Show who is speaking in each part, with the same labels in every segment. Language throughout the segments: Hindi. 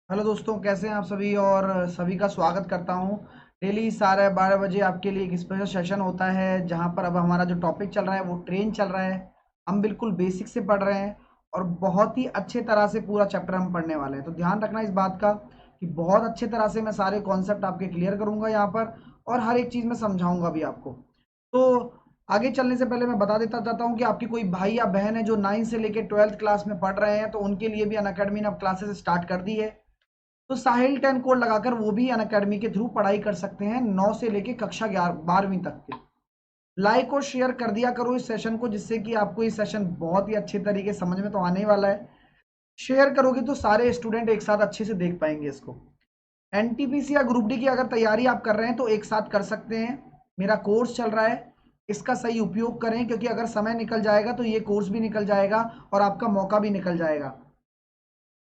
Speaker 1: हेलो दोस्तों, कैसे हैं आप सभी। और सभी का स्वागत करता हूं। डेली 12:30 बजे आपके लिए एक स्पेशल सेशन होता है जहां पर अब हमारा जो टॉपिक चल रहा है वो ट्रेन चल रहा है। हम बिल्कुल बेसिक से पढ़ रहे हैं और बहुत ही अच्छे तरह से पूरा चैप्टर हम पढ़ने वाले हैं। तो ध्यान रखना इस बात का कि बहुत अच्छे तरह से मैं सारे कॉन्सेप्ट आपके क्लियर करूंगा यहाँ पर, और हर एक चीज़ में समझाऊंगा भी आपको। तो आगे चलने से पहले मैं बता देता चाहता हूँ कि आपकी कोई भाई या बहन है जो 9 से लेकर 12th क्लास में पढ़ रहे हैं, तो उनके लिए भी अनअकैडमी ने अब क्लासेस स्टार्ट कर दी है। तो साहिल 10 कोड लगाकर वो भी अनअकैडमी के थ्रू पढ़ाई कर सकते हैं 9 से लेके कक्षा 12वीं तक के। लाइक और शेयर कर दिया करो इस सेशन को, जिससे कि आपको ये सेशन बहुत ही अच्छे तरीके से समझ में तो आने ही वाला है। शेयर करोगे तो सारे स्टूडेंट एक साथ अच्छे से देख पाएंगे इसको। एनटीपीसी या ग्रुप डी की अगर तैयारी आप कर रहे हैं तो एक साथ कर सकते हैं। मेरा कोर्स चल रहा है, इसका सही उपयोग करें, क्योंकि अगर समय निकल जाएगा तो ये कोर्स भी निकल जाएगा और आपका मौका भी निकल जाएगा।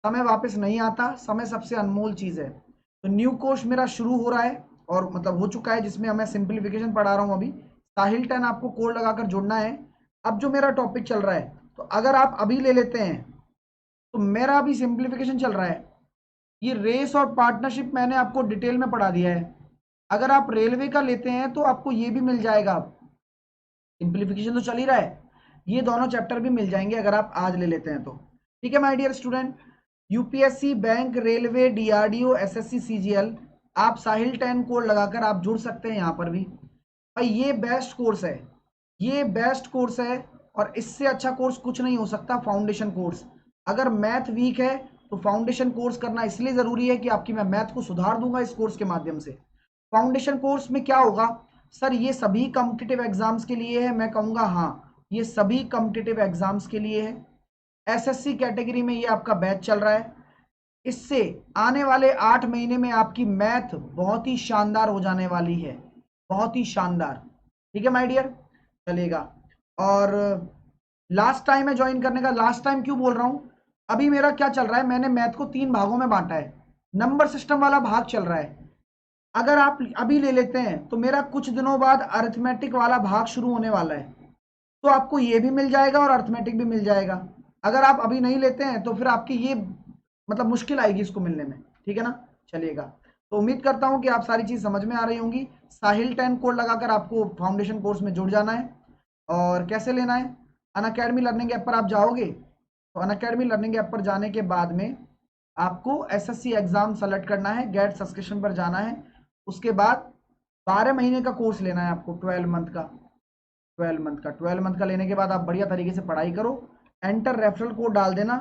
Speaker 1: समय वापस नहीं आता, समय सबसे अनमोल चीज है। तो न्यू कोर्स मेरा शुरू हो रहा है और मतलब हो चुका है, जिसमें मैं सिंप्लीफिकेशन पढ़ा रहा हूँ अभी। साहिल 10 आपको कोड लगाकर जुड़ना है। अब जो मेरा टॉपिक चल रहा है, तो अगर आप अभी ले लेते हैं तो मेरा अभी सिंप्लीफिकेशन चल रहा है। ये रेस और पार्टनरशिप मैंने आपको डिटेल में पढ़ा दिया है। अगर आप रेलवे का लेते हैं तो आपको ये भी मिल जाएगा। सिंप्लीफिकेशन तो चल ही रहा है, ये दोनों चैप्टर भी मिल जाएंगे अगर आप आज ले लेते हैं तो। ठीक है my dear student. UPSC, bank, railway, DRDO, SSC, CGL, आप साहिल 10 कोड लगाकर आप जुड़ सकते हैं यहाँ पर भी। भाई ये बेस्ट कोर्स है, ये बेस्ट कोर्स है, और इससे अच्छा कोर्स कुछ नहीं हो सकता। फाउंडेशन कोर्स, अगर मैथ वीक है तो फाउंडेशन कोर्स करना इसलिए ज़रूरी है कि आपकी मैं मैथ को सुधार दूंगा इस कोर्स के माध्यम से। फाउंडेशन कोर्स में क्या होगा, सर ये सभी कॉम्पिटिटिव एग्जाम्स के लिए है। मैं कहूँगा हाँ, ये सभी कॉम्पिटिटिव एग्जाम्स के लिए है। एसएससी कैटेगरी में ये आपका बैच चल रहा है। इससे आने वाले 8 महीने में आपकी मैथ बहुत ही शानदार हो जाने वाली है, बहुत ही शानदार। ठीक है माय डियर, चलेगा। और लास्ट टाइम है ज्वाइन करने का। लास्ट टाइम क्यों बोल रहा हूं, अभी मेरा क्या चल रहा है, मैंने मैथ को 3 भागों में बांटा है। नंबर सिस्टम वाला भाग चल रहा है। अगर आप अभी ले लेते हैं तो मेरा कुछ दिनों बाद अरिथमेटिक वाला भाग शुरू होने वाला है, तो आपको ये भी मिल जाएगा और अरिथमेटिक भी मिल जाएगा। अगर आप अभी नहीं लेते हैं तो फिर आपकी ये मतलब मुश्किल आएगी इसको मिलने में। ठीक है ना, चलिएगा। तो उम्मीद करता हूं कि आप सारी चीज समझ में आ रही होंगी। साहिल 10 कोड लगाकर आपको फाउंडेशन कोर्स में जुड़ जाना है। और कैसे लेना है, अनअकैडमी लर्निंग ऐप पर आप जाओगे, तो अनअकैडमी लर्निंग ऐप पर जाने के बाद में आपको एसएससी एग्जाम सेलेक्ट करना है, गेट सब्सक्रिप्शन पर जाना है। उसके बाद 12 महीने का कोर्स लेना है आपको, 12 मंथ का। 12 मंथ का लेने के बाद आप बढ़िया तरीके से पढ़ाई करो। एंटर रेफरल कोड डाल देना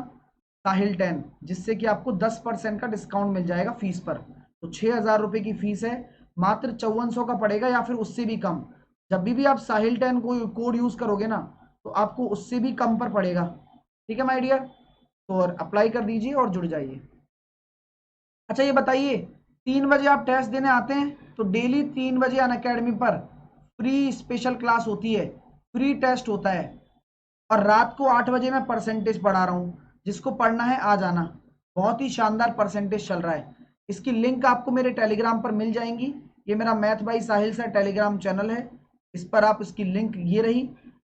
Speaker 1: साहिल 10, जिससे कि आपको 10% का डिस्काउंट मिल जाएगा फीस पर। तो 6,000 रुपये की फीस है, मात्र 5400 का पड़ेगा या फिर उससे भी कम। जब भी आप साहिल 10 को कोड यूज करोगे ना, तो आपको उससे भी कम पर पड़ेगा। ठीक है माय डियर, तो अप्लाई कर दीजिए और जुड़ जाइए। अच्छा ये बताइए, 3 बजे आप टेस्ट देने आते हैं तो डेली 3 बजे अनअकैडमी पर फ्री स्पेशल क्लास होती है, फ्री टेस्ट होता है। और रात को 8 बजे मैं परसेंटेज पढ़ा रहा हूँ, जिसको पढ़ना है आ जाना। बहुत ही शानदार परसेंटेज चल रहा है। इसकी लिंक आपको मेरे टेलीग्राम पर मिल जाएंगी। ये मेरा math by Sahil sir Telegram channel है, इस पर आप इसकी लिंक ये रही,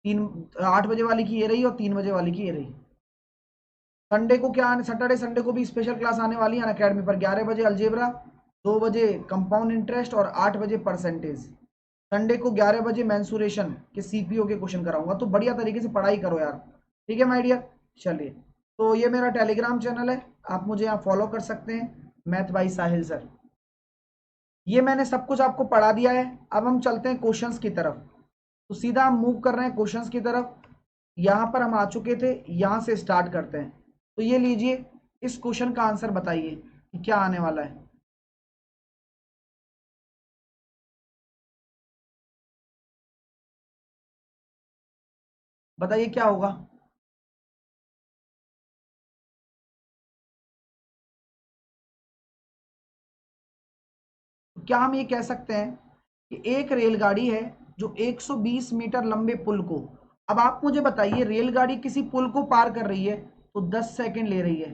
Speaker 1: 8 बजे वाली की ये रही और 3 बजे वाली की ये रही। संडे को क्या आने, सैटरडे संडे को भी स्पेशल क्लास आने वाली है अनअकैडमी पर। 11 बजे अलजेब्रा, 2 बजे कंपाउंड इंटरेस्ट और 8 बजे परसेंटेज। संडे को 11 बजे मैंसुरेशन के सीपीओ के क्वेश्चन कराऊंगा। तो बढ़िया तरीके से पढ़ाई करो यार। ठीक है माय डियर, चलिए। तो ये मेरा टेलीग्राम चैनल है, आप मुझे यहाँ फॉलो कर सकते हैं, मैथ बाई साहिल सर। ये मैंने सब कुछ आपको पढ़ा दिया है। अब हम चलते हैं क्वेश्चंस की तरफ। तो सीधा हम मूव कर रहे हैं क्वेश्चंस की तरफ। यहाँ पर हम आ चुके थे, यहाँ से स्टार्ट करते हैं। तो ये लीजिए, इस क्वेश्चन का आंसर बताइए कि क्या आने वाला है। बताइए क्या होगा। तो क्या हम ये कह सकते हैं कि एक रेलगाड़ी है जो 120 मीटर लंबे पुल को, अब आप मुझे बताइए रेलगाड़ी किसी पुल को पार कर रही है तो 10 सेकंड ले रही है,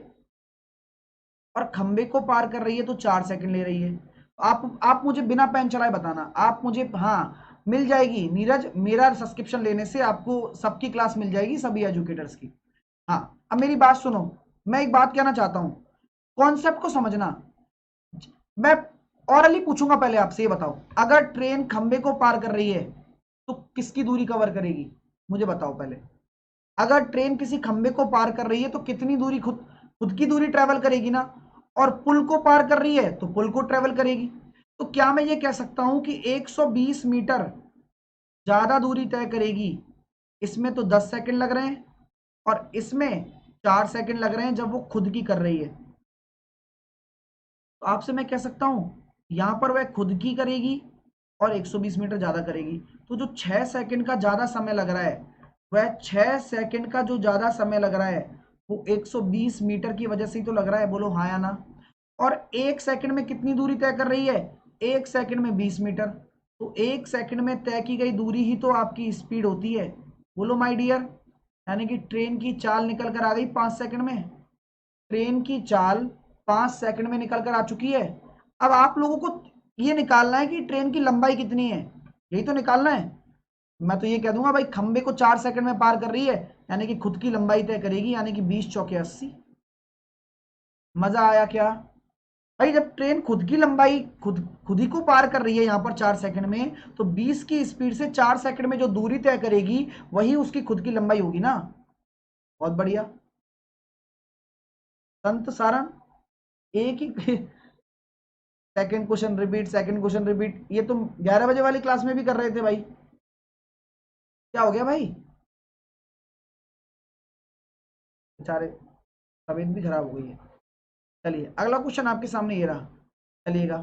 Speaker 1: और खंबे को पार कर रही है तो 4 सेकंड ले रही है। आप मुझे बिना पेन चलाए बताना, आप मुझे, हाँ मिल जाएगी नीरज, मेरा सब्सक्रिप्शन लेने से आपको सबकी क्लास मिल जाएगी, सभी एजुकेटर्स की। हाँ अब मेरी बात सुनो, मैं एक बात कहना चाहता हूँ। कॉन्सेप्ट को समझना। मैं ऑरली पूछूंगा, पहले आपसे ये बताओ, अगर ट्रेन खंबे को पार कर रही है तो किसकी दूरी कवर करेगी? मुझे बताओ पहले। अगर ट्रेन किसी खंबे को पार कर रही है तो कितनी दूरी खुद खुद की दूरी ट्रेवल करेगी ना। और पुल को पार कर रही है तो पुल को ट्रेवल करेगी। तो क्या मैं ये कह सकता हूं कि 120 मीटर ज्यादा दूरी तय करेगी? इसमें तो 10 सेकंड लग रहे हैं और इसमें 4 सेकंड लग रहे हैं जब वो खुद की कर रही है। तो आपसे मैं कह सकता हूं यहां पर वह खुद की करेगी और 120 मीटर ज्यादा करेगी। तो जो 6 सेकंड का ज्यादा समय लग रहा है, वह 6 सेकंड का जो ज्यादा समय लग रहा है वो 120 मीटर की वजह से ही तो लग रहा है। बोलो हाँ या ना। और 1 सेकंड में कितनी दूरी तय कर रही है? 1 सेकंड में 20 मीटर। तो 1 सेकंड में तय की गई दूरी ही तो आपकी स्पीड होती है। बोलो माय डियर। यानी कि ट्रेन की चाल निकल कर आ गई 5 सेकंड में। ट्रेन की चाल 5 सेकंड में निकल कर आ चुकी है। अब आप लोगों को ये निकालना है कि ट्रेन की लंबाई कितनी है, यही तो निकालना है। मैं तो ये कह दूंगा भाई, खंबे को 4 सेकंड में पार कर रही है, यानी कि खुद की लंबाई तय करेगी, यानी कि 20 चौके 80। मजा आया क्या? भाई जब ट्रेन खुद की लंबाई खुद खुद ही को पार कर रही है यहां पर 4 सेकंड में, तो 20 की स्पीड से 4 सेकंड में जो दूरी तय करेगी वही उसकी खुद की लंबाई होगी ना। बहुत बढ़िया। संत सारण। एक ही second question repeat, second question repeat, ये तुम 11 बजे वाली क्लास में भी कर रहे थे भाई। क्या हो गया भाई? बेचारे तबीयत भी खराब हो गई है। चलिए अगला क्वेश्चन आपके सामने ये रहा। चलिएगा।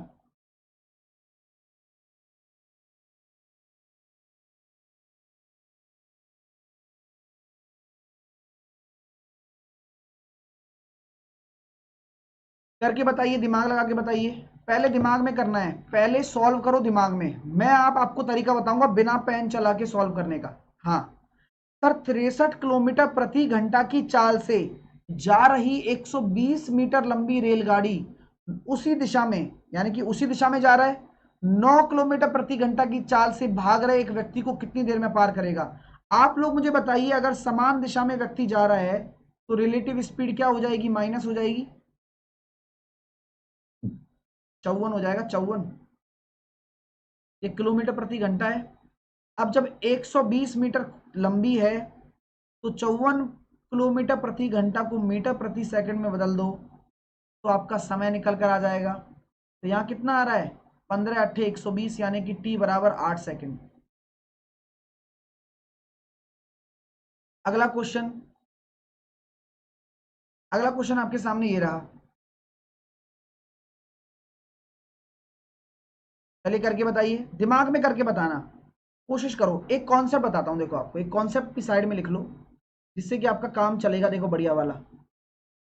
Speaker 1: करके बताइए, दिमाग लगा के बताइए। पहले दिमाग में करना है, पहले सॉल्व करो दिमाग में। मैं आपको तरीका बताऊंगा बिना पेन चला के सॉल्व करने का। हाँ सर, 63 किलोमीटर प्रति घंटा की चाल से जा रही 120 मीटर लंबी रेलगाड़ी उसी दिशा में, यानी कि उसी दिशा में जा रहा है, 9 किलोमीटर प्रति घंटा की चाल से भाग रहे एक व्यक्ति को कितनी देर में पार करेगा? आप लोग मुझे बताइए, अगर समान दिशा में व्यक्ति जा रहा है तो रिलेटिव स्पीड क्या हो जाएगी? माइनस हो जाएगी, 54 हो जाएगा, 54। ये किलोमीटर प्रति घंटा है। अब जब 120 मीटर लंबी है तो 54 किलोमीटर प्रति घंटा को मीटर प्रति सेकंड में बदल दो तो आपका समय निकल कर आ जाएगा। तो यहाँ कितना आ रहा है? 15 × 8 = 120, यानी कि टी बराबर 8 सेकंड। अगला क्वेश्चन, अगला क्वेश्चन आपके सामने ये रहा। चलिए करके बताइए, दिमाग में करके बताना कोशिश करो। एक कॉन्सेप्ट बताता हूँ, देखो आपको एक कॉन्सेप्ट की साइड में लिख लो जिससे कि आपका काम चलेगा। देखो बढ़िया वाला,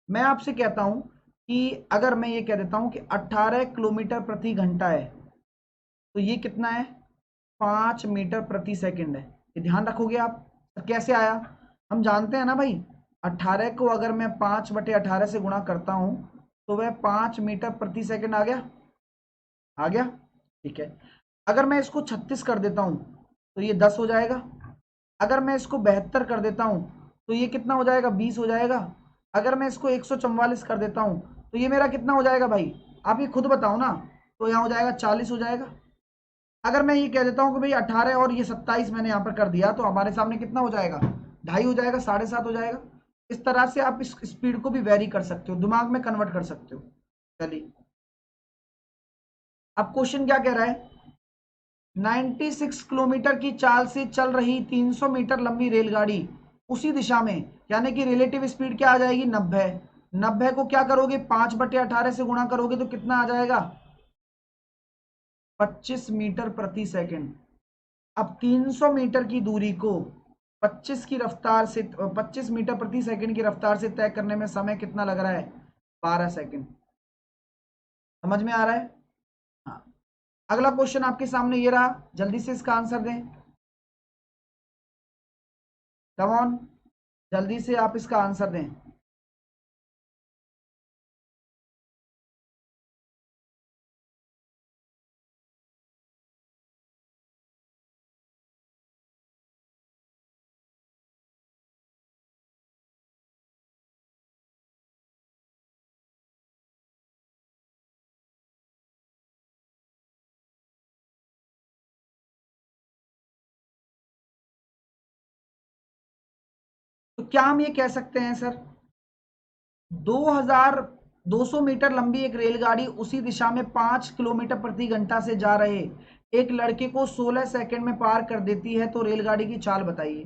Speaker 1: मैं आपसे कहता हूं कि अगर मैं ये कह देता हूं कि 18 किलोमीटर प्रति घंटा है तो ये कितना है? 5 मीटर प्रति सेकंड है। ये ध्यान रखोगे आप। तो कैसे आया? हम जानते हैं ना भाई, 18 को अगर मैं 5/18 से गुणा करता हूं तो वह 5 मीटर प्रति सेकंड आ गया। आ गया, ठीक है। अगर मैं इसको 36 कर देता हूं तो ये 10 हो जाएगा। अगर मैं इसको 72 कर देता हूं तो ये कितना हो जाएगा? 20 हो जाएगा। अगर मैं इसको 144 कर देता हूं तो ये मेरा कितना हो जाएगा भाई? आप ये खुद बताओ ना। तो यहाँ हो जाएगा 40 हो जाएगा। अगर मैं ये कह देता हूँ कि भाई 18 और ये 27 मैंने यहाँ पर कर दिया तो हमारे सामने कितना हो जाएगा? 2.5 हो जाएगा, 7.5 हो जाएगा। इस तरह से आप इस स्पीड को भी वेरी कर सकते हो, दिमाग में कन्वर्ट कर सकते हो। चलिए अब क्वेश्चन क्या कह रहा है? 96 किलोमीटर की चाल से चल रही 300 मीटर लंबी रेलगाड़ी उसी दिशा में, यानी कि रिलेटिव स्पीड क्या आ जाएगी? 90। 90 को क्या करोगे? 5/18 से गुणा करोगे तो कितना आ जाएगा? 25 मीटर प्रति सेकंड। अब 300 मीटर की दूरी को 25 मीटर प्रति सेकंड की रफ्तार से तय करने में समय कितना लग रहा है? 12 सेकंड। समझ में आ रहा है? हाँ। अगला क्वेश्चन आपके सामने ये रहा, जल्दी से इसका आंसर दें। कम ऑन, जल्दी से आप इसका आंसर दें। क्या हम ये कह सकते हैं सर, 2200 मीटर लंबी एक रेलगाड़ी उसी दिशा में 5 किलोमीटर प्रति घंटा से जा रहे एक लड़के को 16 सेकंड में पार कर देती है, तो रेलगाड़ी की चाल बताइए।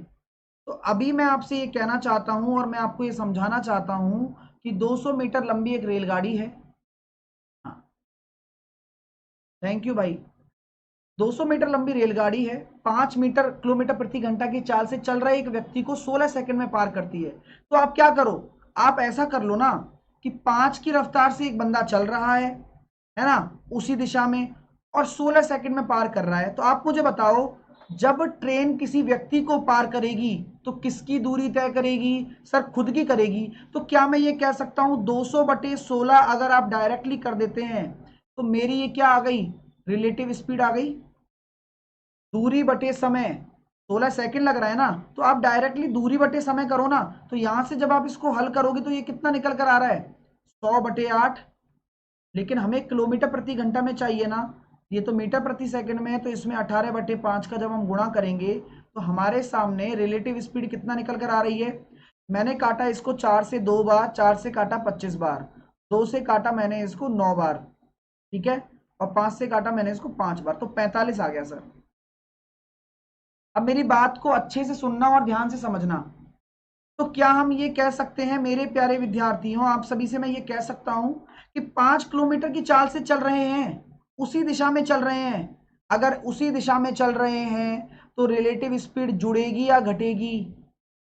Speaker 1: तो अभी मैं आपसे ये कहना चाहता हूं और मैं आपको ये समझाना चाहता हूं कि 200 मीटर लंबी एक रेलगाड़ी है। हाँ, थैंक यू भाई। 200 मीटर लंबी रेलगाड़ी है, 5 मीटर किलोमीटर प्रति घंटा की चाल से चल रहे एक व्यक्ति को 16 सेकंड में पार करती है। तो आप क्या करो, आप ऐसा कर लो ना कि 5 की रफ्तार से एक बंदा चल रहा है ना, उसी दिशा में, और 16 सेकंड में पार कर रहा है। तो आप मुझे बताओ, जब ट्रेन किसी व्यक्ति को पार करेगी तो किसकी दूरी तय करेगी? सर खुद की करेगी। तो क्या मैं ये कह सकता हूं 200/16 अगर आप डायरेक्टली कर देते हैं तो मेरी ये क्या आ गई, रिलेटिव स्पीड आ गई। दूरी बटे समय, 16 सेकंड लग रहा है ना, तो आप डायरेक्टली दूरी बटे समय करो ना। तो यहां से जब आप इसको हल करोगे तो ये कितना निकल कर आ रहा है, 100/8। लेकिन हमें किलोमीटर प्रति घंटा में चाहिए ना, ये तो मीटर प्रति सेकंड में है, तो इसमें 18/5 का जब हम गुणा करेंगे तो हमारे सामने रिलेटिव स्पीड कितना निकल कर आ रही है। मैंने काटा इसको 4 से 2 बार, 4 से काटा 25 बार, 2 से काटा मैंने इसको 9 बार, ठीक है, और 5 से काटा मैंने इसको 5 बार, तो 45 आ गया सर। अब मेरी बात को अच्छे से सुनना और ध्यान से समझना। तो क्या हम ये कह सकते हैं मेरे प्यारे विद्यार्थियों, आप सभी से मैं ये कह सकता हूं कि 5 किलोमीटर की चाल से चल रहे हैं, उसी दिशा में चल रहे हैं। अगर उसी दिशा में चल रहे हैं तो रिलेटिव स्पीड जुड़ेगी या घटेगी?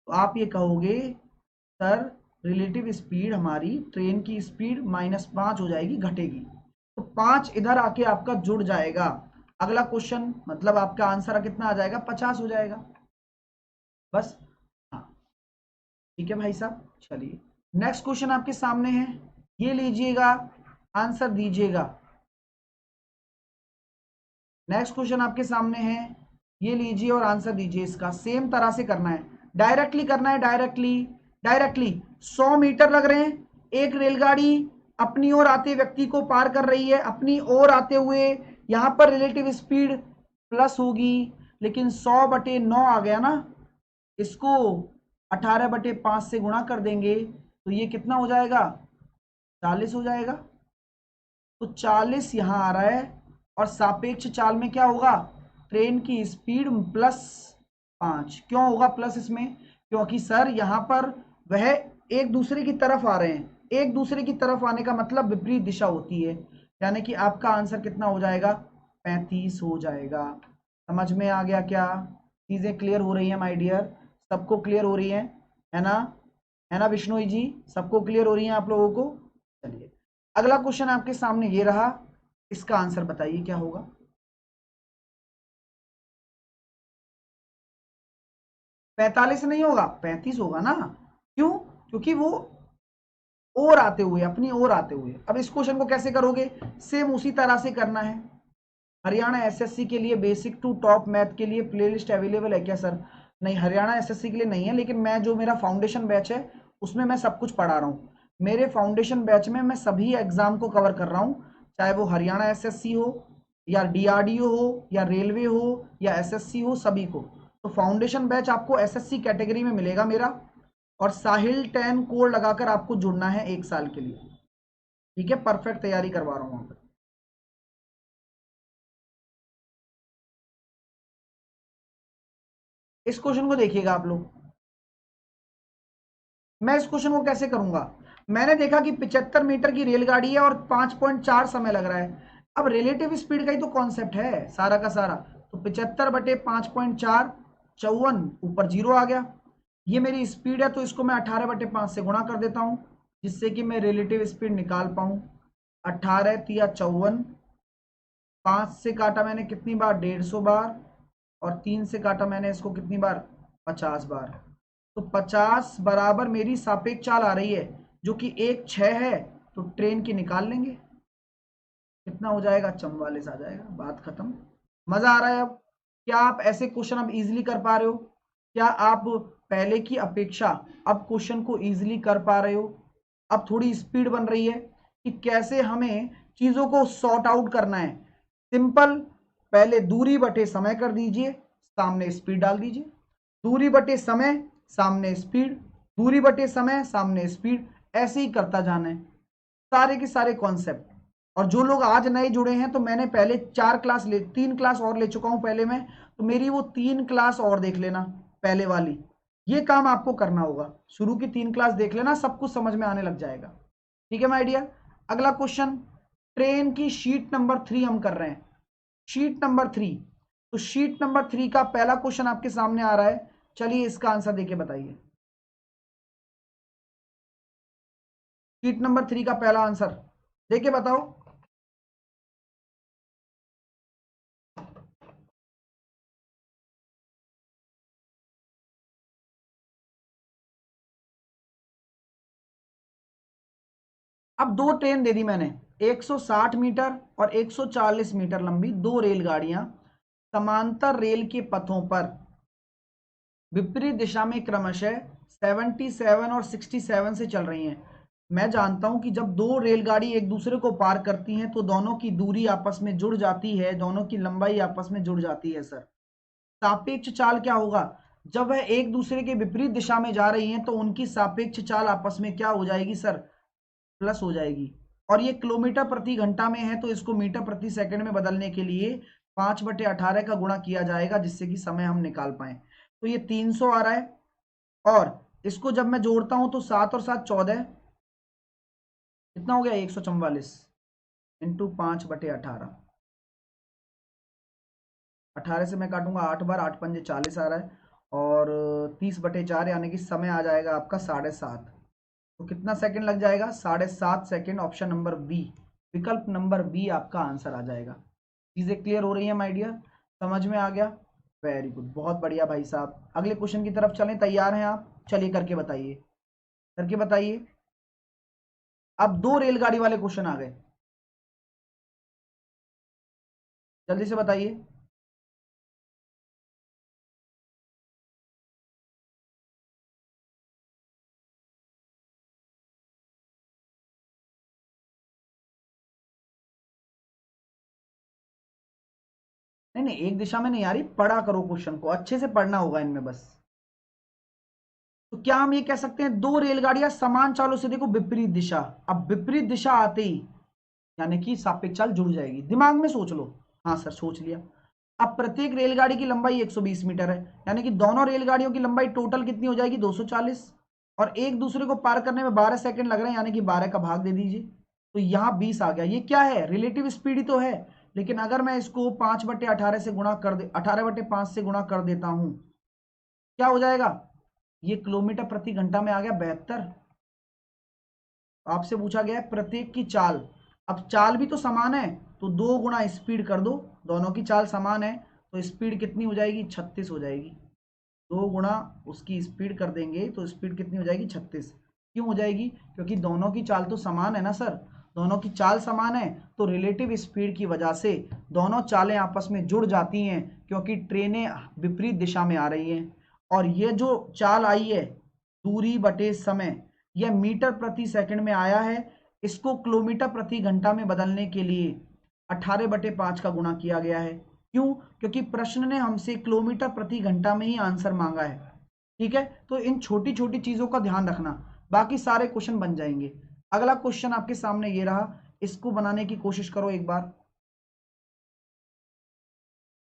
Speaker 1: तो आप ये कहोगे सर रिलेटिव स्पीड हमारी ट्रेन की स्पीड -5 हो जाएगी, घटेगी। तो 5 इधर आके आपका जुड़ जाएगा। अगला क्वेश्चन, मतलब आपका आंसर कितना आ जाएगा, 50 हो जाएगा बस। हाँ ठीक है भाई साहब, चलिए नेक्स्ट क्वेश्चन आपके सामने है, ये लीजिएगा, आंसर दीजिएगा। नेक्स्ट क्वेश्चन आपके सामने है, ये लीजिए और आंसर दीजिए। इसका सेम तरह से करना है, डायरेक्टली करना है, डायरेक्टली डायरेक्टली। 100 मीटर लग रहे हैं, एक रेलगाड़ी अपनी ओर आते व्यक्ति को पार कर रही है, अपनी ओर आते हुए। यहां पर रिलेटिव स्पीड प्लस होगी, लेकिन 100/9 आ गया ना, इसको 18/5 से गुणा कर देंगे तो ये कितना हो जाएगा, 40 हो जाएगा। तो 40 यहां आ रहा है, और सापेक्ष चाल में क्या होगा, ट्रेन की स्पीड +5। क्यों होगा प्लस इसमें, क्योंकि सर यहां पर वह एक दूसरे की तरफ आ रहे हैं, एक दूसरे की तरफ आने का मतलब विपरीत दिशा होती है, यानी कि आपका आंसर कितना हो जाएगा, 35 हो जाएगा। समझ में आ गया क्या? चीजें क्लियर हो रही है माय डियर, सबको क्लियर हो रही है ना, है ना विष्णु जी, सबको क्लियर हो रही है आप लोगों को? चलिए अगला क्वेश्चन आपके सामने ये रहा, इसका आंसर बताइए क्या होगा। 45 नहीं होगा, 35 होगा ना। क्यों? क्योंकि वो और आते हुए, अपनी ओर आते हुए। अब इस क्वेश्चन को कैसे करोगे, सेम उसी तरह से करना है। हरियाणा एसएससी के लिए बेसिक टू टॉप मैथ के लिए प्लेलिस्ट अवेलेबल है क्या सर? नहीं, हरियाणा एसएससी के लिए नहीं है, लेकिन मैं जो मेरा फाउंडेशन बैच है उसमें मैं सब कुछ पढ़ा रहा हूँ। मेरे फाउंडेशन बैच में मैं सभी एग्जाम को कवर कर रहा हूँ, चाहे वो हरियाणा एसएससी हो या डीआरडीओ हो या रेलवे हो या एसएससी हो, सभी को। तो फाउंडेशन बैच आपको एसएससी कैटेगरी में मिलेगा मेरा, और साहिल 10 कोड लगाकर आपको जुड़ना है 1 साल के लिए, ठीक है? परफेक्ट तैयारी करवा रहा हूँ वहां पर। इस क्वेश्चन को देखिएगा आप लोग, मैं इस क्वेश्चन को कैसे करूंगा। मैंने देखा कि 75 मीटर की रेलगाड़ी है और 5.4 समय लग रहा है। अब रिलेटिव स्पीड का ही तो कॉन्सेप्ट है सारा का सारा। तो 75/5.4, 54, ऊपर 0 आ गया। ये मेरी स्पीड है, तो इसको मैं 18/5 से गुणा कर देता हूं, जिससे कि मैं रिलेटिव स्पीड निकाल पाऊं। 18 तिया 54, 5 से काटा मैंने कितनी बार, 150 बार, और 3 से काटा मैंने इसको कितनी बार, 50 बार। तो 50 बराबर मेरी सापेक्ष चाल आ रही है, जो कि 1:6 है। तो ट्रेन की निकाल लेंगे, कितना हो जाएगा, 44 आ जाएगा, बात खत्म। मजा आ रहा है? अब क्या आप ऐसे क्वेश्चन अब इजीली कर पा रहे हो? क्या आप पहले की अपेक्षा अब क्वेश्चन को इजीली कर पा रहे हो? अब थोड़ी स्पीड बन रही है कि कैसे हमें चीजों को सॉर्ट आउट करना है। सिंपल, पहले दूरी बटे समय कर दीजिए, सामने स्पीड डाल दीजिए। दूरी बटे समय, सामने स्पीड, दूरी बटे समय, सामने स्पीड, ऐसे ही करता जाना है सारे के सारे कॉन्सेप्ट। और जो लोग आज नए जुड़े हैं, तो मैंने पहले 3 क्लास और ले चुका हूं पहले में, तो मेरी वो 3 क्लास और देख लेना पहले वाली। ये काम आपको करना होगा, शुरू की 3 क्लास देख लेना, सब कुछ समझ में आने लग जाएगा। ठीक है माय डियर। अगला क्वेश्चन, ट्रेन की शीट नंबर 3 हम कर रहे हैं। शीट नंबर 3, तो शीट नंबर 3 का पहला क्वेश्चन आपके सामने आ रहा है। चलिए इसका आंसर देके बताइए। शीट नंबर 3 का पहला आंसर देके बताओ। अब दो ट्रेन दे दी मैंने, 160 मीटर और 140 मीटर लंबी दो रेलगाड़ियां समांतर रेल के पथों पर विपरीत दिशा में क्रमशः 77 और 67 से चल रही हैं। मैं जानता हूं कि जब दो रेलगाड़ी एक दूसरे को पार करती हैं तो दोनों की दूरी आपस में जुड़ जाती है, दोनों की लंबाई आपस में जुड़ जाती है सर। सापेक्ष चाल क्या होगा, जब वह एक दूसरे के विपरीत दिशा में जा रही हैं तो उनकी सापेक्ष चाल आपस में क्या हो जाएगी सर, प्लस हो जाएगी। और ये किलोमीटर प्रति घंटा में है, तो इसको मीटर प्रति सेकंड में बदलने के लिए 5/18 का गुणा किया जाएगा, जिससे कि समय हम निकाल पाए। तो ये 300 आ रहा है, और इसको जब मैं जोड़ता हूं तो 7 और 7 14, कितना हो गया 144 इंटू 5/18। 18 से मैं काटूंगा 8 बार, 8 पंजे 40 आ रहा है, और 30/4 यानी कि समय आ जाएगा आपका 7.5। तो कितना सेकंड लग जाएगा, 7.5 सेकंड। ऑप्शन नंबर बी, विकल्प नंबर बी आपका आंसर आ जाएगा। चीजें क्लियर हो रही है माय डियर, समझ में आ गया? वेरी गुड, बहुत बढ़िया भाई साहब। अगले क्वेश्चन की तरफ चलें, तैयार हैं आप? चलिए करके बताइए, करके बताइए। अब दो रेलगाड़ी वाले क्वेश्चन आ गए, जल्दी से बताइए। नहीं नहीं, एक दिशा में नहीं आ रही, पढ़ा करो क्वेश्चन को, अच्छे से पढ़ना होगा इनमें बस। तो क्या हम ये कह सकते हैं, दो रेलगाड़ियां समान चालों से, देखो विपरीत दिशा, अब विपरीत दिशा आते ही यानी कि सापेक्ष चाल जुड़ जाएगी। दिमाग में सोच लो। हाँ सर, सोच लिया। अब प्रत्येक रेलगाड़ी की लंबाई 120 मीटर है, यानी कि दोनों रेलगाड़ियों की लंबाई टोटल कितनी हो जाएगी, 240। और एक दूसरे को पार करने में 12 सेकंड लग रहे हैं, यानी कि 12 का भाग दे दीजिए, तो यहाँ 20 आ गया। ये क्या है, रिलेटिव स्पीड ही तो है। लेकिन अगर मैं इसको 5/18 से गुणा कर दे, 18/5 से गुणा कर देता हूं, क्या हो जाएगा, ये किलोमीटर प्रति घंटा में आ गया 72। आपसे पूछा गया है प्रत्येक की चाल, अब चाल भी तो समान है, तो 2 गुणा स्पीड कर दो, दोनों की चाल समान है, तो स्पीड कितनी हो जाएगी, 36 हो जाएगी। 2 गुणा उसकी स्पीड कर देंगे तो स्पीड कितनी हो जाएगी, 36। क्यों हो जाएगी, क्योंकि दोनों की चाल तो समान है ना सर, दोनों की चाल समान है, तो रिलेटिव स्पीड की वजह से दोनों चालें आपस में जुड़ जाती हैं, क्योंकि ट्रेनें विपरीत दिशा में आ रही हैं। और ये जो चाल आई है, दूरी बटे समय, यह मीटर प्रति सेकंड में आया है, इसको किलोमीटर प्रति घंटा में बदलने के लिए 18/5 का गुणा किया गया है। क्यों, क्योंकि प्रश्न ने हमसे किलोमीटर प्रति घंटा में ही आंसर मांगा है। ठीक है, तो इन छोटी छोटी चीजों का ध्यान रखना, बाकी सारे क्वेश्चन बन जाएंगे। अगला क्वेश्चन आपके सामने ये रहा, इसको बनाने की कोशिश करो एक बार।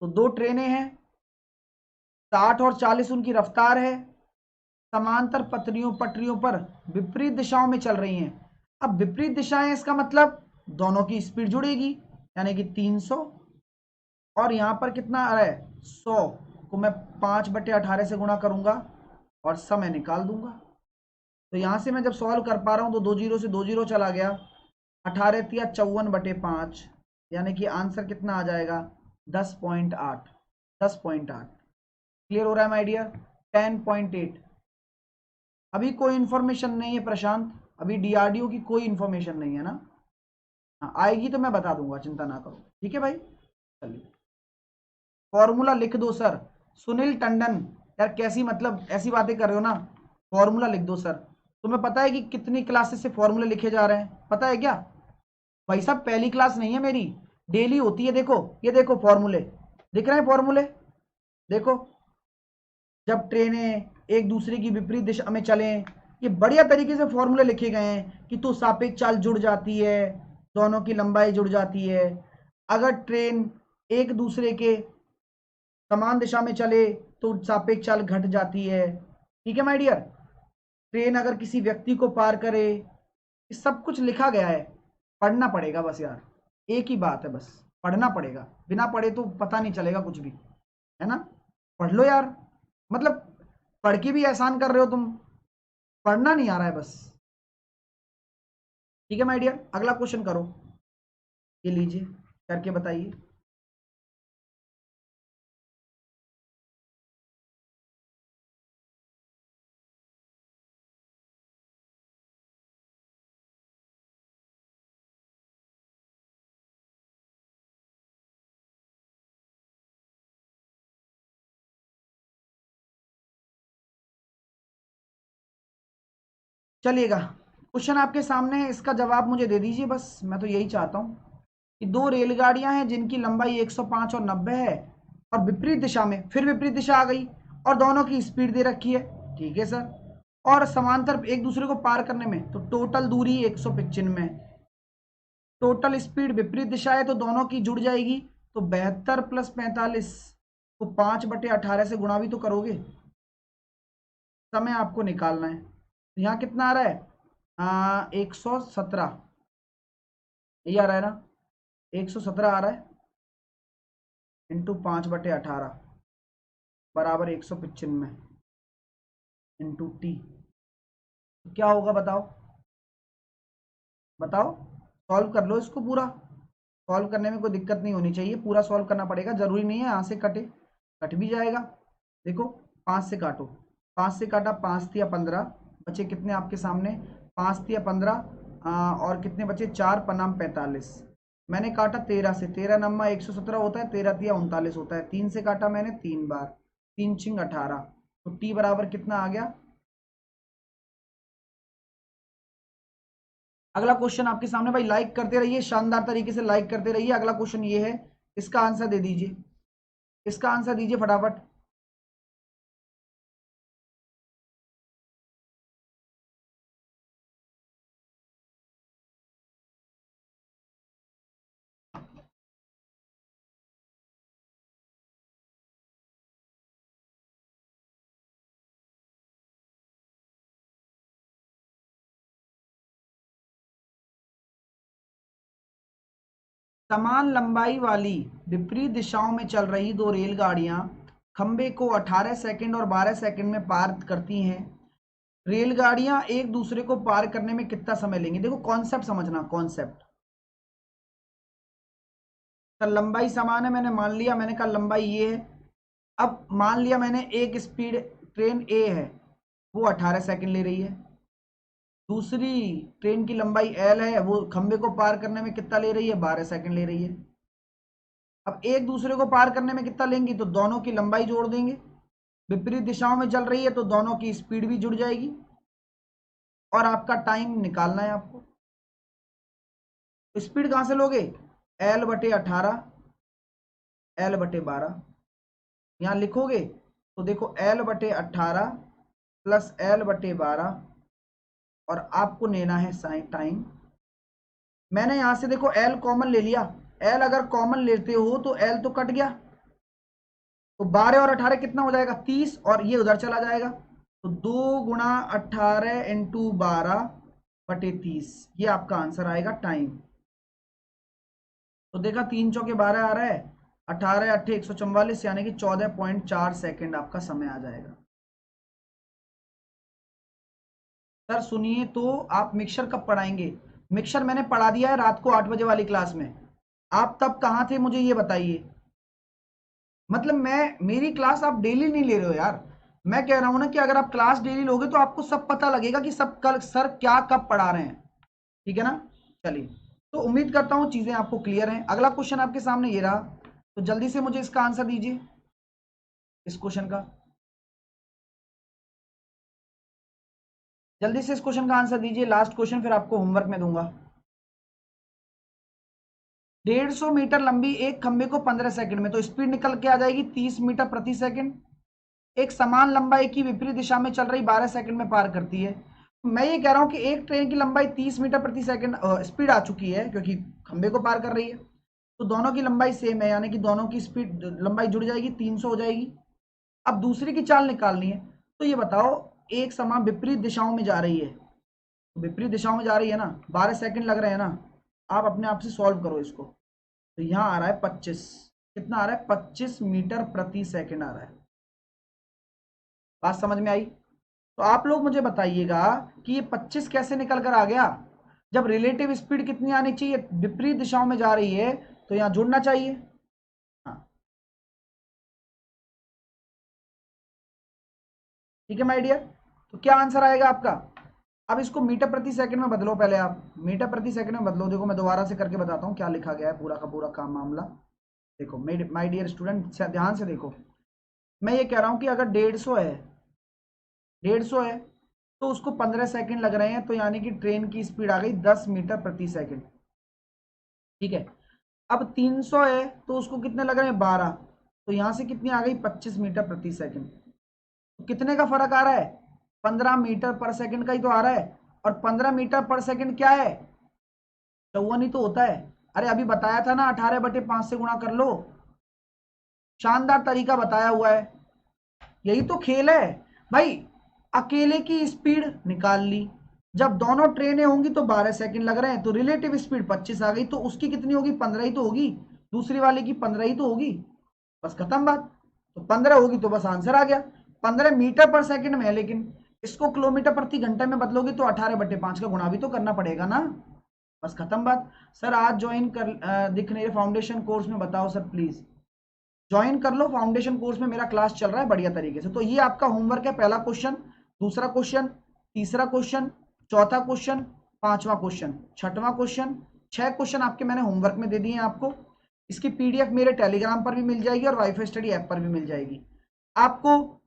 Speaker 1: तो दो ट्रेनें हैं, 60 और 40 उनकी रफ्तार है, समांतर पटरियों पर विपरीत दिशाओं में चल रही हैं। अब विपरीत दिशाएं, इसका मतलब दोनों की स्पीड जुड़ेगी, यानी कि 300, और यहां पर कितना आ रहा है, 100 को मैं 5/18 से गुणा करूंगा और समय निकाल दूंगा। तो यहां से मैं जब सॉल्व कर पा रहा हूं तो 2 जीरो से 2 जीरो चला गया, 18×54/5, यानी कि आंसर कितना आ जाएगा, 10.8। 10.8 क्लियर हो रहा है माय डियर? 10.8। अभी कोई इंफॉर्मेशन नहीं है प्रशांत, अभी डीआरडीओ की कोई इंफॉर्मेशन नहीं है ना? हाँ, आएगी तो मैं बता दूंगा, चिंता ना करो। ठीक है भाई, चलिए फॉर्मूला लिख दो सर। सुनील टंडन, यार कैसी मतलब ऐसी बातें कर रहे हो ना, फॉर्मूला लिख दो सर। तुम्हें पता है कि कितनी क्लासेस से फॉर्मूले लिखे जा रहे हैं, पता है क्या? भाई साहब पहली क्लास नहीं है मेरी, डेली होती है। देखो, ये देखो फॉर्मूले दिख रहे हैं, फॉर्मूले देखो। जब ट्रेनें एक दूसरे की विपरीत दिशा में चलें ये बढ़िया तरीके से फॉर्मूले लिखे गए हैं कि तो सापेक्ष चाल जुड़ जाती है, दोनों की लंबाई जुड़ जाती है। अगर ट्रेन एक दूसरे के समान दिशा में चले तो सापेक्ष चाल घट जाती है। ठीक है माय डियर। ट्रेन अगर किसी व्यक्ति को पार करे, सब कुछ लिखा गया है, पढ़ना पड़ेगा बस यार, एक ही बात है, बस पढ़ना पड़ेगा, बिना पढ़े तो पता नहीं चलेगा कुछ भी, है ना। पढ़ लो यार, मतलब पढ़ के भी एहसान कर रहे हो तुम, पढ़ना नहीं आ रहा है बस। ठीक है माय डियर, अगला क्वेश्चन करो, ये लीजिए करके बताइए। चलिएगा, क्वेश्चन आपके सामने है, इसका जवाब मुझे दे दीजिए बस, मैं तो यही चाहता हूँ कि दो रेलगाड़ियां हैं जिनकी लंबाई 105 और 90 है, और विपरीत दिशा में, फिर विपरीत दिशा आ गई, और दोनों की स्पीड दे रखी है। ठीक है सर, और समांतर एक दूसरे को पार करने में, तो टोटल दूरी 195 है, टोटल स्पीड विपरीत दिशा है, तो दोनों की जुड़ जाएगी। तो 72 + 45 को 5/18 से गुणा भी तो करोगे, समय आपको निकालना है। तो यहाँ कितना आ रहा है, 117, ये आ रहा है ना, 117 आ रहा है, इंटू 5/18 बराबर 195 इंटू टी। तो क्या होगा बताओ, बताओ, सॉल्व कर लो इसको पूरा, सॉल्व करने में कोई दिक्कत नहीं होनी चाहिए, पूरा सॉल्व करना पड़ेगा, जरूरी नहीं है यहाँ से कटे, कट भी जाएगा। देखो 5 से काटो, 5 से काटा, 5 तिया 15, बचे कितने आपके सामने, 5 तिया 15, और कितने बचे, 4 पन्नाम 45, मैंने काटा 13 से, 13 नम्मा 117 होता है, 13 तिया 39 होता है, 3 से काटा मैंने 3 बार, 3 छिंग 18, तो टी बराबर कितना आ गया। अगला क्वेश्चन आपके सामने, भाई लाइक करते रहिए, शानदार तरीके से लाइक करते रहिए। अगला क्वेश्चन ये है, इसका आंसर दे दीजिए, इसका आंसर दीजिए फटाफट। समान लंबाई वाली विपरीत दिशाओं में चल रही दो रेलगाड़ियां खंबे को 18 सेकंड और 12 सेकंड में पार करती हैं। रेलगाड़ियां एक दूसरे को पार करने में कितना समय लेंगी। देखो कॉन्सेप्ट समझना, कॉन्सेप्ट, तो लंबाई समान है, मैंने मान लिया, मैंने कहा लंबाई ये है। अब मान लिया मैंने एक स्पीड ट्रेन ए है, वो 18 सेकंड ले रही है, दूसरी ट्रेन की लंबाई एल है, वो खंबे को पार करने में कितना ले रही है, 12 सेकंड ले रही है। अब एक दूसरे को पार करने में कितना लेंगी, तो दोनों की लंबाई जोड़ देंगे, विपरीत दिशाओं में चल रही है तो दोनों की स्पीड भी जुड़ जाएगी, और आपका टाइम निकालना है आपको। तो स्पीड कहां से लोगे, L/18, L/12, यहां लिखोगे तो देखो L/18 प्लस L/12, और आपको लेना है साइन टाइम। मैंने यहां से देखो L कॉमन ले लिया, L अगर कॉमन लेते हो तो L तो कट गया, तो 12 और 18 कितना हो जाएगा, 30, और ये उधर चला जाएगा, तो 2 गुणा 18 इंटू 12/30, ये आपका आंसर आएगा टाइम। तो देखा 3 चौके 12 आ रहा है, 18 8 144, यानी कि 14.4 सेकेंड आपका समय आ जाएगा। सर सुनिए, तो आप मिक्सर कब पढ़ाएंगे। मिक्सर मैंने पढ़ा दिया है रात को 8 बजे वाली क्लास में, आप तब कहाँ थे मुझे ये बताइए। मतलब मैं, मेरी क्लास आप डेली नहीं ले रहे हो यार, मैं कह रहा हूं ना कि अगर आप क्लास डेली लोगे तो आपको सब पता लगेगा कि सब कल सर क्या कब पढ़ा रहे हैं। ठीक है ना। चलिए, तो उम्मीद करता हूं चीजें आपको क्लियर हैं। अगला क्वेश्चन आपके सामने ये रहा, तो जल्दी से मुझे इसका आंसर दीजिए, इस क्वेश्चन का, जल्दी से इस क्वेश्चन का आंसर दीजिए, लास्ट क्वेश्चन, फिर आपको होमवर्क में दूंगा। 150 मीटर लंबी एक खंबे को 15 सेकंड में, तो स्पीड निकल के आ जाएगी 30 मीटर प्रति सेकंड। एक समान लंबाई की विपरीत दिशा में चल रही 12 सेकंड में पार करती है। मैं ये कह रहा हूं कि एक ट्रेन की लंबाई 30 मीटर प्रति सेकंड स्पीड आ चुकी है क्योंकि खंबे को पार कर रही है, तो दोनों की लंबाई सेम है, यानी कि दोनों की स्पीड लंबाई जुड़ जाएगी, 300 हो जाएगी। अब दूसरी की चाल निकालनी है, तो ये बताओ एक समान विपरीत दिशाओं में जा रही है, तो विपरीत दिशाओं में जा रही है ना, 12 सेकंड लग रहे हैं ना, आप अपने आप से सॉल्व करो इसको। तो यहाँ आ रहा है 25, कितना आ रहा है, 25 मीटर प्रति सेकंड आ रहा है। बात समझ में आई? तो आप लोग मुझे बताइएगा कि ये 25 कैसे निकल कर आ गया, जब रिलेटिव स्पीड कितनी आनी चाहिए, विपरीत दिशाओं में जा रही है, तो यहाँ जुड़ना चाहिए। हाँ ठीक है माय डियर, तो क्या आंसर आएगा आपका? अब इसको मीटर प्रति सेकंड में बदलो, पहले आप मीटर प्रति सेकंड में बदलो। देखो मैं दोबारा से करके बताता हूँ क्या लिखा गया है, पूरा का पूरा काम मामला। देखो माय डियर स्टूडेंट ध्यान से देखो, मैं ये कह रहा हूँ कि अगर 150 है, 150 है, तो उसको 15 सेकंड लग रहे हैं, तो यानी कि ट्रेन की स्पीड आ गई 10 मीटर प्रति सेकंड। ठीक है, अब 300 है तो उसको कितने लग रहे हैं, 12, तो यहां से कितनी आ गई, 25 मीटर प्रति सेकंड। तो कितने का फर्क आ रहा है, 15 मीटर पर सेकंड का ही तो आ रहा है, और 15 मीटर पर सेकंड क्या है, 54 ही तो होता है। अरे अभी बताया था ना, 18/5 से गुणा कर लो, शानदार तरीका बताया हुआ है, यही तो खेल है भाई। अकेले की स्पीड निकाल ली, जब दोनों ट्रेनें होंगी तो 12 सेकंड लग रहे हैं, तो रिलेटिव स्पीड 25 आ गई, तो उसकी कितनी होगी, 15 ही तो होगी, दूसरी वाले की 15 ही तो होगी, बस खत्म बात। तो 15 होगी तो बस आंसर आ गया। 15 मीटर पर सेकंड में है, लेकिन इसको किलोमीटर प्रति घंटे में बदलोगे तो 18/5 का गुणा भी तो करना पड़ेगा ना, बस खत्म बात। सर आज ज्वाइन कर दिख नहीं रहे फाउंडेशन कोर्स में, बताओ सर प्लीज, ज्वाइन कर लो फाउंडेशन कोर्स में, मेरा क्लास चल रहा है बढ़िया तरीके से। तो ये आपका होमवर्क है, पहला क्वेश्चन, दूसरा क्वेश्चन, तीसरा क्वेश्चन, चौथा क्वेश्चन, पांचवा क्वेश्चन, छठवां क्वेश्चन, 6 क्वेश्चन आपके मैंने होमवर्क में दे दिए हैं आपको। इसकी पीडीएफ मेरे टेलीग्राम पर भी मिल जाएगी और वाईफाई स्टडी ऐप पर भी मिल जाएगी। आपको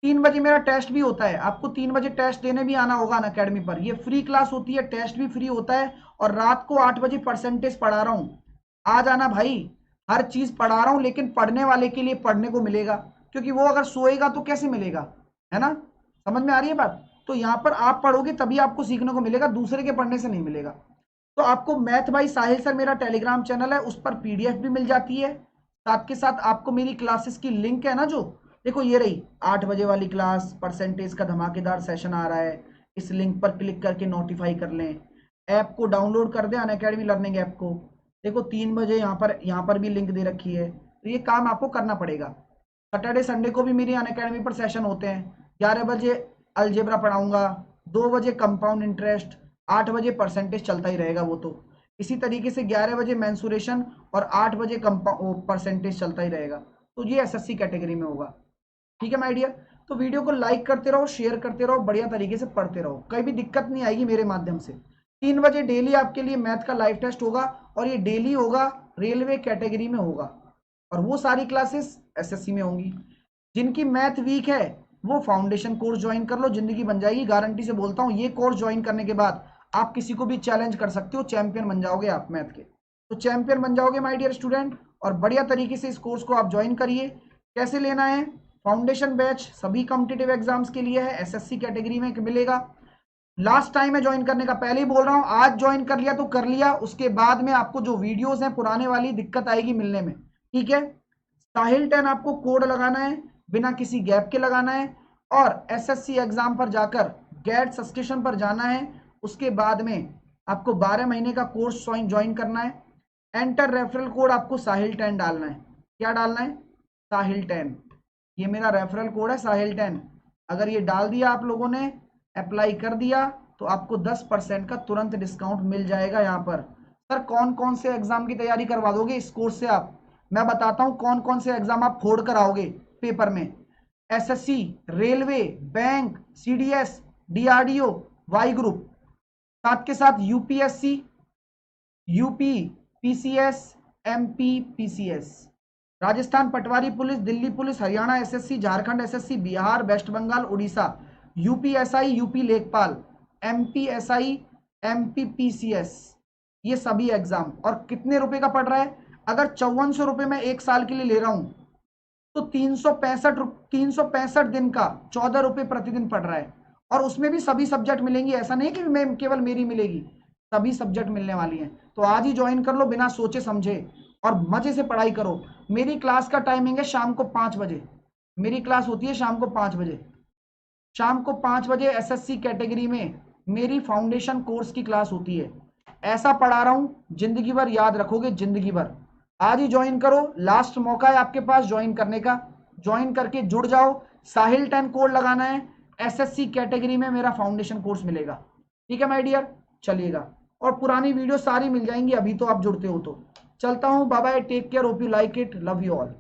Speaker 1: 3 बजे मेरा टेस्ट भी होता है, आपको 3 बजे टेस्ट देने भी आना होगा अनअकैडमी पर, ये फ्री क्लास होती है, टेस्ट भी फ्री होता है, और रात को 8 बजे परसेंटेज पढ़ा रहा हूं, आ जाना भाई। हर चीज पढ़ा रहा हूं, लेकिन पढ़ने वाले के लिए पढ़ने को मिलेगा, क्योंकि वो अगर सोएगा तो कैसे मिलेगा, है ना, समझ में आ रही है बात? तो यहां पर आप पढ़ोगे तभी आपको सीखने को मिलेगा, दूसरे के पढ़ने से नहीं मिलेगा। तो आपको मैथ बाई साहिल सर मेरा टेलीग्राम चैनल है, उस पर पीडीएफ भी मिल जाती है, साथ के साथ आपको मेरी क्लासेस की लिंक है ना, जो देखो ये रही 8 बजे वाली क्लास, परसेंटेज का धमाकेदार सेशन आ रहा है, इस लिंक पर क्लिक करके नोटिफाई कर लें, ऐप को डाउनलोड कर दें अनअकैडमी लर्निंग ऐप को। देखो 3 बजे यहाँ पर भी लिंक दे रखी है, तो ये काम आपको करना पड़ेगा। सैटरडे संडे को भी मेरी अनअकैडमी पर सेशन होते हैं, 11 बजे अलजेब्रा पढ़ाऊंगा, 2 बजे कंपाउंड इंटरेस्ट, 8 बजे परसेंटेज चलता ही रहेगा वो तो, इसी तरीके से 11 बजे मैंसुरेशन और 8 बजे परसेंटेज चलता ही रहेगा। तो ये एसएससी कैटेगरी में होगा। ठीक है माय डियर, तो वीडियो को लाइक करते रहो, शेयर करते रहो, बढ़िया तरीके से पढ़ते रहो, कहीं भी दिक्कत नहीं आएगी मेरे माध्यम से। 3 बजे डेली आपके लिए मैथ का लाइव टेस्ट होगा, और ये डेली होगा, रेलवे कैटेगरी में होगा, और वो सारी क्लासेस एसएससी में होंगी। जिनकी मैथ वीक है वो फाउंडेशन कोर्स ज्वाइन कर लो, जिंदगी बन जाएगी, गारंटी से बोलता हूँ। ये कोर्स ज्वाइन करने के बाद आप किसी को भी चैलेंज कर सकते हो, चैंपियन बन जाओगे आप मैथ के, तो चैंपियन बन जाओगे माय डियर स्टूडेंट। और बढ़िया तरीके से इस कोर्स को आप ज्वाइन करिए। कैसे लेना है, फाउंडेशन बैच सभी कॉम्पिटिटिव एग्जाम्स के लिए है, एसएससी कैटेगरी में मिलेगा। लास्ट टाइम है ज्वाइन करने का, पहले ही बोल रहा हूं, आज ज्वाइन कर लिया तो कर लिया, उसके बाद में आपको जो वीडियोस हैं पुराने वाली दिक्कत आएगी मिलने में। ठीक है, साहिल 10 आपको कोड लगाना है, बिना किसी गैप के लगाना है, और एसएससी एग्जाम पर जाकर गेट सब्सक्रिप्शन पर जाना है। उसके बाद में आपको 12 महीने का कोर्स ज्वाइन करना है। एंटर रेफरल कोड आपको साहिल 10 डालना है। क्या डालना है, साहिल 10, ये मेरा रेफरल कोड है साहिल 10। अगर ये डाल दिया आप लोगों ने, अप्लाई कर दिया, तो आपको 10% का तुरंत डिस्काउंट मिल जाएगा। यहाँ पर सर कौन कौन से एग्जाम की तैयारी करवा दोगे इस कोर्स से आप, मैं बताता हूं कौन कौन से एग्जाम आप फोड़ कर आओगे पेपर में। SSC, railway, bank, CDS, DRDO, Y group, साथ के साथ UPSC, UP PCS, MP PCS, Rajasthan patwari police, Delhi police, Haryana SSC, Jharkhand SSC, Bihar, west Bengal, Orissa, UP SI, UP lekhpal, MP SI, MP PCS, ये सभी एग्जाम। और कितने रुपए का पड़ रहा है, अगर 5400 रुपए में 1 साल के लिए ले रहा हूं, तो 365 दिन का 14 रुपए प्रतिदिन पड़ रहा है। और उसमें भी सभी सब्जेक्ट मिलेंगी, ऐसा नहीं कि मैं केवल मेरी मिलेगी, सभी सब्जेक्ट मिलने वाली हैं। तो आज ही ज्वाइन कर लो बिना सोचे समझे और मजे से पढ़ाई करो। मेरी क्लास का टाइमिंग है शाम को 5 बजे, मेरी क्लास होती है शाम को 5 बजे। शाम को 5 बजे एसएससी कैटेगरी में मेरी फाउंडेशन कोर्स की क्लास होती है। ऐसा पढ़ा रहा हूं जिंदगी भर याद रखोगे, जिंदगी भर। आज ही ज्वाइन करो, लास्ट मौका है आपके पास ज्वाइन करने का। ज्वाइन करके जुड़ जाओ, साहिल 10 कोड लगाना है, एसएससी कैटेगरी में मेरा फाउंडेशन कोर्स मिलेगा। ठीक है माय डियर, चलिएगा। और पुरानी वीडियो सारी मिल जाएंगी, अभी तो आप जुड़ते हो तो। चलता हूं, bye bye, take care, hope you like it, love you all.